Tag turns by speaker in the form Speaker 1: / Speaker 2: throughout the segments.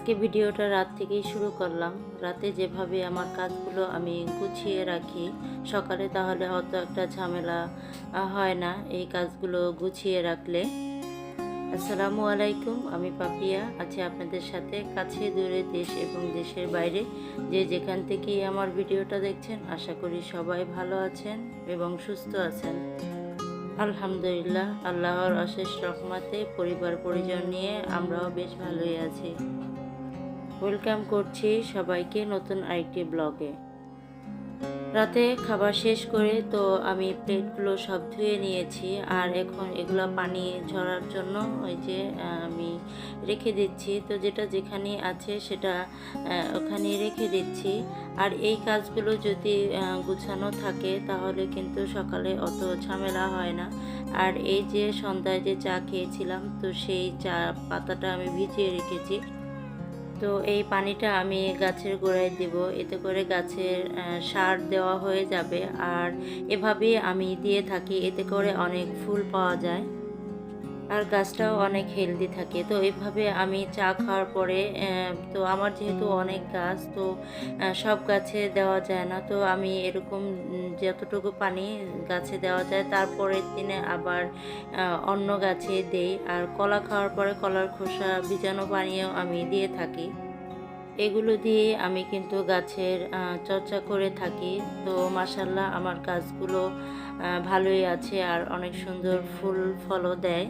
Speaker 1: আজকে ভিডিওটা রাত থেকেই শুরু করলাম। রাতে যেভাবে আমার কাজগুলো আমি গুছিয়ে রাখি, সকালে তাহলে অত একটা ঝামেলা হয় না এই কাজগুলো গুছিয়ে রাখলে। আসসালামু আলাইকুম, আমি পাপিয়া আছি আপনাদের সাথে, কাছে দূরে দেশ এবং দেশের বাইরে যে যেখান থেকেই আমার ভিডিওটা দেখছেন। আশা করি সবাই ভালো আছেন এবং সুস্থ আছেন। আলহামদুলিল্লাহ, আল্লাহর অশেষ রহমতে পরিবার পরিজন নিয়ে আমরাও বেশ ভালোই আছি। ওয়েলকাম করছি সবাইকে নতুন আরেকটি ব্লগে। রাতে খাবার শেষ করে তো আমি প্লেটগুলো সব ধুয়ে নিয়েছি, আর এখন এগুলো পানি ঝরার জন্য ওই যে আমি রেখে দিচ্ছি। তো যেটা যেখানে আছে সেটা ওখানে রেখে দিচ্ছি। আর এই কাজগুলো যদি গুছানো থাকে তাহলে কিন্তু সকালে অত ঝামেলা হয় না। আর এই যে সন্ধ্যায় যে চা খেয়েছিলাম, তো সেই চা পাতাটা আমি ভিজিয়ে রেখেছি। তো এই পানিটা আমি গাছের গোড়ায় দেব, এতে করে গাছের সার দেওয়া হয়ে যাবে। আর এভাবেই আমি দিয়ে থাকি, এতে করে অনেক ফুল পাওয়া যায় আর গাছটাও অনেক হেলদি থাকে। তো এইভাবে আমি চা খাওয়ার পরে তো আমার যেহেতু অনেক গাছ, তো সব গাছে দেওয়া যায় না, তো আমি এরকম যতটুকু পানি গাছে দেওয়া যায় তারপরের দিনে আবার অন্য গাছে দেই। আর কলা খাওয়ার পরে কলার খোসা ভিজানো পানিও আমি দিয়ে থাকি। এগুলো দিয়ে আমি কিন্তু গাছের চর্চা করে থাকি। তো মাশাআল্লাহ আমার গাছগুলো ভালোই আছে আর অনেক সুন্দর ফুল ফলও দেয়।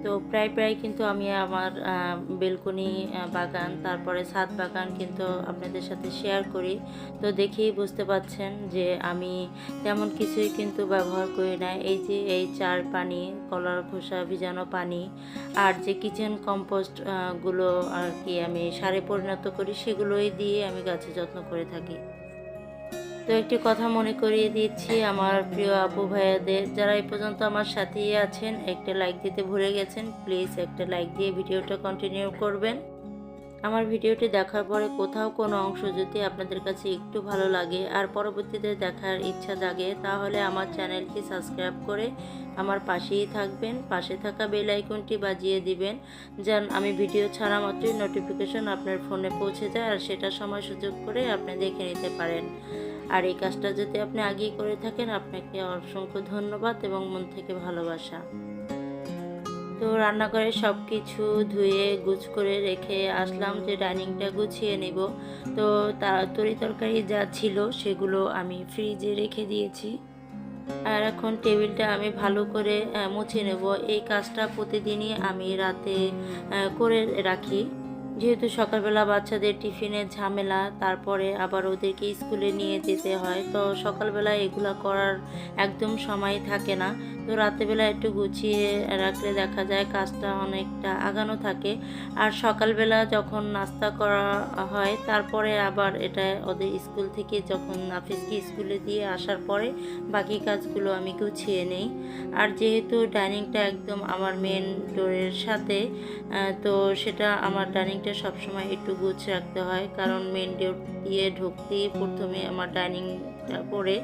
Speaker 1: তো প্রায় কিন্তু আমি আমার বেলকনি বাগান, তারপরে ছাদ বাগান কিন্তু আপনাদের সাথে শেয়ার করি। তো দেখেই বুঝতে পাচ্ছেন যে আমি তেমন কিছুই কিন্তু ব্যবহার করি না। এই যে এই চার পানি, কলার খোসা ভিজানো পানি আর যে কিচেন কম্পোস্ট গুলো আর কি আমি সারে পরিণত করি, সেগুলোই দিয়ে আমি গাছের যত্ন করে থাকি। তো একটি কথা মনে করিয়ে দিচ্ছি আমার প্রিয় আপু ভাইয়াদের, যারা এই পর্যন্ত আমার সাথেই আছেন, একটা লাইক দিতে ভুলে গেছেন, প্লিজ একটা লাইক দিয়ে ভিডিওটা কন্টিনিউ করবেন। আমার ভিডিওটি দেখার পরে কোথাও কোনো অংশ যদি আপনাদের কাছে একটু ভালো লাগে আর পরবর্তীতে দেখার ইচ্ছা জাগে, তাহলে আমার চ্যানেলটি সাবস্ক্রাইব করে আমার পাশেই থাকবেন। পাশে থাকা বেল আইকনটি বাজিয়ে দিবেন, যেন আমি ভিডিও ছাড়া মাত্রই নোটিফিকেশন আপনার ফোনে পৌঁছে যায় আর সেটা সময় সুযোগ করে আপনি দেখে নিতে পারেন। আর এই কাজটা যদি আপনি আগেই করে থাকেন, আপনাকে অসংখ্য ধন্যবাদ এবং মন থেকে ভালোবাসা। তো রান্নাঘরে সব কিছু ধুয়ে গুছ করে রেখে আসলাম যে ডাইনিংটা গুছিয়ে নেব। তো তরি তরকারি যা ছিল সেগুলো আমি ফ্রিজে রেখে দিয়েছি। আর এখন টেবিলটা আমি ভালো করে মুছে নেব। এই কাজটা প্রতিদিনই আমি রাতে করে রাখি, যেহেতু সকালবেলা বাচ্চাদের টিফিনের ঝামেলা, তারপরে আবার ওদেরকে স্কুলে নিয়ে যেতে হয়। তো সকালবেলা এগুলা করার একদম সময় থাকে না। তো রাতেরবেলা একটু গুছিয়ে রাখলে দেখা যায় কাজটা অনেকটা আগানো থাকে। আর সকালবেলা যখন নাস্তা করা হয়, তারপরে আবার এটা ওদের স্কুল থেকে যখন নাফিসকে স্কুলে দিয়ে আসার পরে বাকি কাজগুলো আমি গুছিয়ে নেই। আর যেহেতু ডাইনিংটা একদম আমার মেন ডোরের সাথে, তো সেটা আমার ডাইনিংটা সবসময় একটু গুছ রাখতে হয়, কারণ মেন ডোর দিয়ে ঢুকতেই প্রথমে আমার ডাইনিংটা পড়ে।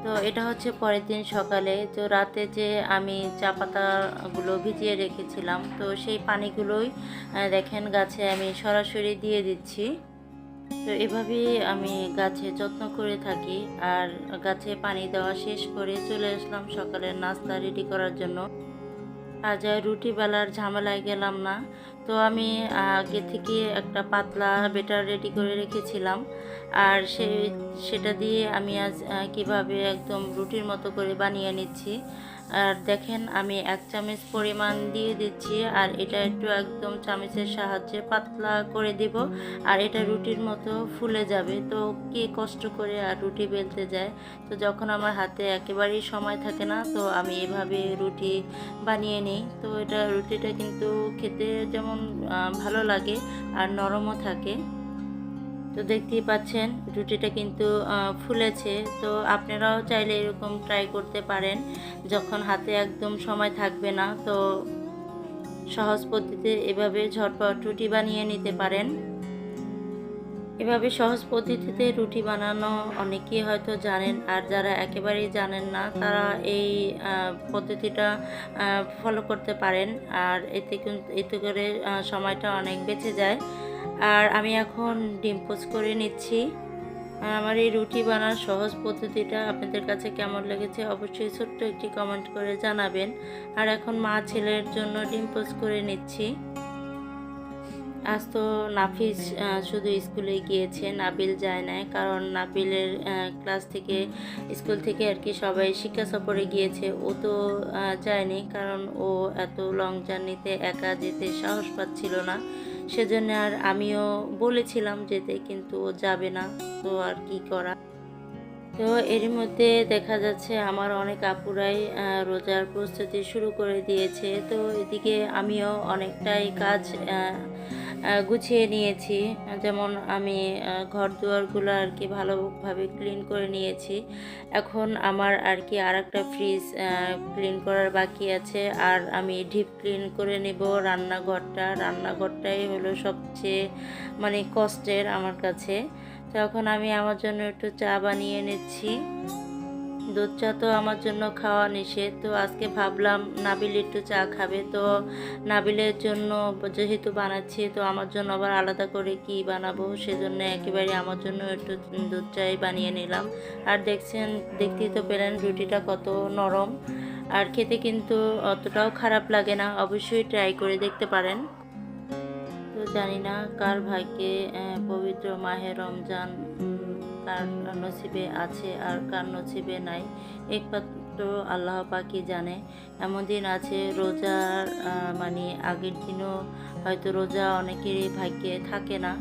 Speaker 1: তো এটা হচ্ছে পরের দিন সকালে। তো রাতে যে আমি চা পাতাগুলো ভিজিয়ে রেখেছিলাম, তো সেই পানিগুলোই দেখেন গাছে আমি সরাসরি দিয়ে দিচ্ছি। তো এভাবেই আমি গাছে যত্ন করে থাকি। আর গাছে পানি দেওয়া শেষ করে চলে আসলাম সকালের নাস্তা রেডি করার জন্য। আজ আর রুটি বেলার ঝামেলায় গেলাম না। তো আমি আগে থেকে একটা পাতলা বেটার রেডি করে রেখেছিলাম। আর সেটা দিয়ে আমি আজ কিভাবে একদম রুটির মতো করে বানিয়ে নিচ্ছি। আর দেখেন আমি 1 চামচ পরিমাণ দিয়ে দিচ্ছি, আর এটা একটু একদম চামচের সাহায্যে পাতলা করে দিব, আর এটা রুটির মতো ফুলে যাবে। তো কে কষ্ট করে আর রুটি বেলতে যায়। তো যখন আমার হাতে একেবারেই সময় থাকে না, তো আমি এভাবে রুটি বানিয়ে নিই। তো এটা রুটিটা কিন্তু খেতে যেমন ভালো লাগে আর নরমও থাকে। তো দেখতেই পাচ্ছেন রুটিটা কিন্তু ফুলেছে। তো আপনারাও চাইলে এরকম ট্রাই করতে পারেন, যখন হাতে একদম সময় থাকবে না, তো সহজ পদ্ধতিতে এভাবে ঝটপট রুটি বানিয়ে নিতে পারেন। এভাবে সহজ পদ্ধতিতে রুটি বানানো অনেকেই হয়তো জানেন, আর যারা একেবারেই জানেন না তারা এই পদ্ধতিটা ফলো করতে পারেন। আর এতে করে সময়টা অনেক বেঁচে যায়। আর আমি এখন ডিম পোচ করে নিচ্ছি। আমার এই রুটি বানার সহজ পদ্ধতিটা আপনাদের কাছে কেমন লেগেছে অবশ্যই ছোট্ট একটি কমেন্ট করে জানাবেন। আর এখন মা ছেলের জন্য ডিম পোচ করে নিচ্ছি। আজ তো নাফিস শুধু স্কুলে গিয়েছে, নাবিল যায় নাই। কারণ নাবিলের স্কুল থেকে আর কি সবাই শিক্ষা সফরে গিয়েছে, ও তো যায়নি। কারণ ও এত লং জার্নিতে একা যেতে সাহস পাচ্ছিল না। সেজন্য আর আমিও বলেছিলাম যেতে, কিন্তু ও যাবে না। তো আর কি করা। তো এরই মধ্যে দেখা যাচ্ছে আমার অনেক আপুরাই রোজার প্রস্তুতি শুরু করে দিয়েছে। তো এদিকে আমিও অনেকটাই কাজ গুছিয়ে নিয়েছি। যেমন আমি ঘর দুয়ারগুলো আর কি ভালোভাবে ক্লিন করে নিয়েছি। এখন আমার আর কি আরেকটা ফ্রিজ ক্লিন করার বাকি আছে। আর আমি ডিপ ক্লিন করে নেব রান্নাঘরটাই হলো সবচেয়ে মানে কষ্টের আমার কাছে। তখন আমি আমার জন্য একটু চা বানিয়ে নিচ্ছি। দুধ চা তো আমার জন্য খাওয়া নিষেধ। তো আজকে ভাবলাম নাবিল একটু চা খাবে, তো নাবিলের জন্য যেহেতু বানাচ্ছি, তো আমার জন্য আবার আলাদা করে কি বানাবো, সেজন্য একেবারে আমার জন্য একটু দুধ চাই বানিয়ে নিলাম। আর দেখতেই তো পেলেন রুটিটা কত নরম, আর খেতে কিন্তু অতটাও খারাপ লাগে না। অবশ্যই ট্রাই করে দেখতে পারেন। তো জানি না কার ভাগ্যে পবিত্র মাহে রমজান কার নসিবে আছে আর কার নসিবে নাই, একমাত্র আল্লাহ পাকই জানে। এমন দিন আছে রোজার মানে আগের দিনও হয়তো রোজা অনেকেরই ভাগ্যে থাকে না।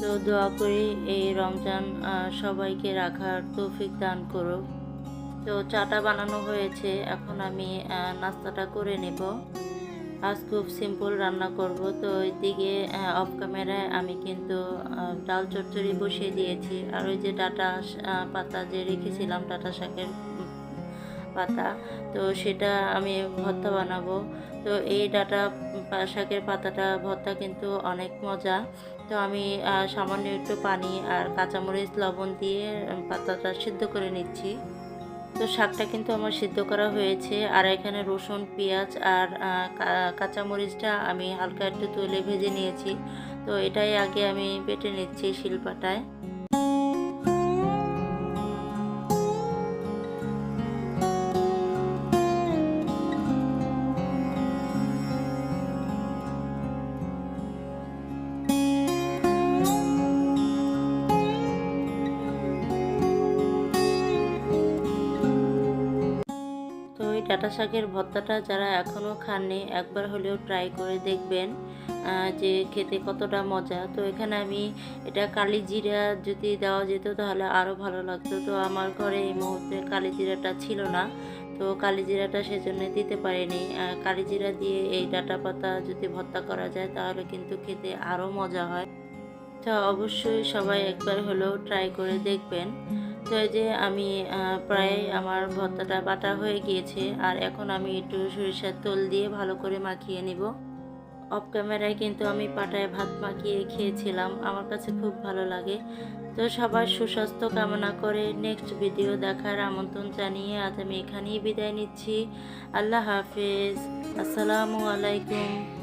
Speaker 1: তো দোয়া করি এই রমজান সবাইকে রাখার তৌফিক দান করুক। তো চাটা বানানো হয়েছে, এখন আমি নাস্তাটা করে নেব। আজ খুব সিম্পল রান্না করব। তো ওইদিকে অফ ক্যামেরায় আমি কিন্তু ডাল চচ্চড়ি বসিয়ে দিয়েছি। আর ওই যে পাতা যে রেখেছিলাম, ডাঁটা শাকের পাতা, তো সেটা আমি ভর্তা বানাবো। তো এই শাকের পাতাটা ভর্তা কিন্তু অনেক মজা। তো আমি সামান্য একটু পানি আর কাঁচামরিচ লবণ দিয়ে পাতাটা সিদ্ধ করে নিচ্ছি। তো শাকটা কিন্তু আমার সিদ্ধ করা হয়েছে। আর এখানে রসুন, পেঁয়াজ আর কাঁচামরিচটা আমি হালকা একটু তেলে ভেজে নিয়েছি। তো এটাই আগে আমি বেটে নিচ্ছি শিলপাটায়। তো এই ডাঁটা শাকের ভর্তাটা যারা এখনও খাননি, একবার হলেও ট্রাই করে দেখবেন যে খেতে কতটা মজা। তো এখানে আমি এটা কালি জিরা যদি দেওয়া যেত তাহলে আরও ভালো লাগতো। তো আমার ঘরে এই মুহূর্তে কালি জিরাটা ছিল না, তো কালি জিরাটা সেজন্য দিতে পারিনি। কালি জিরা দিয়ে এই ডাঁটা পাতা যদি ভর্তা করা যায় তাহলে কিন্তু খেতে আরও মজা হয়। তো অবশ্যই সবাই একবার হলেও ট্রাই করে দেখবেন। তো এই যে আমি প্রায় আমার ভর্তাটা বাটা হয়ে গিয়েছে। আর এখন আমি একটু সরিষার তেল দিয়ে ভালো করে মাখিয়ে নিব। অফ ক্যামেরায় কিন্তু আমি পাটায় ভাত মাখিয়ে খেয়েছিলাম, আমার কাছে খুব ভালো লাগে। তো সবার সুস্বাস্থ্য কামনা করে নেক্সট ভিডিও দেখার আমন্ত্রণ জানিয়ে আজ আমি এখানেই বিদায় নিচ্ছি। আল্লাহ হাফেজ, আসসালামু আলাইকুম।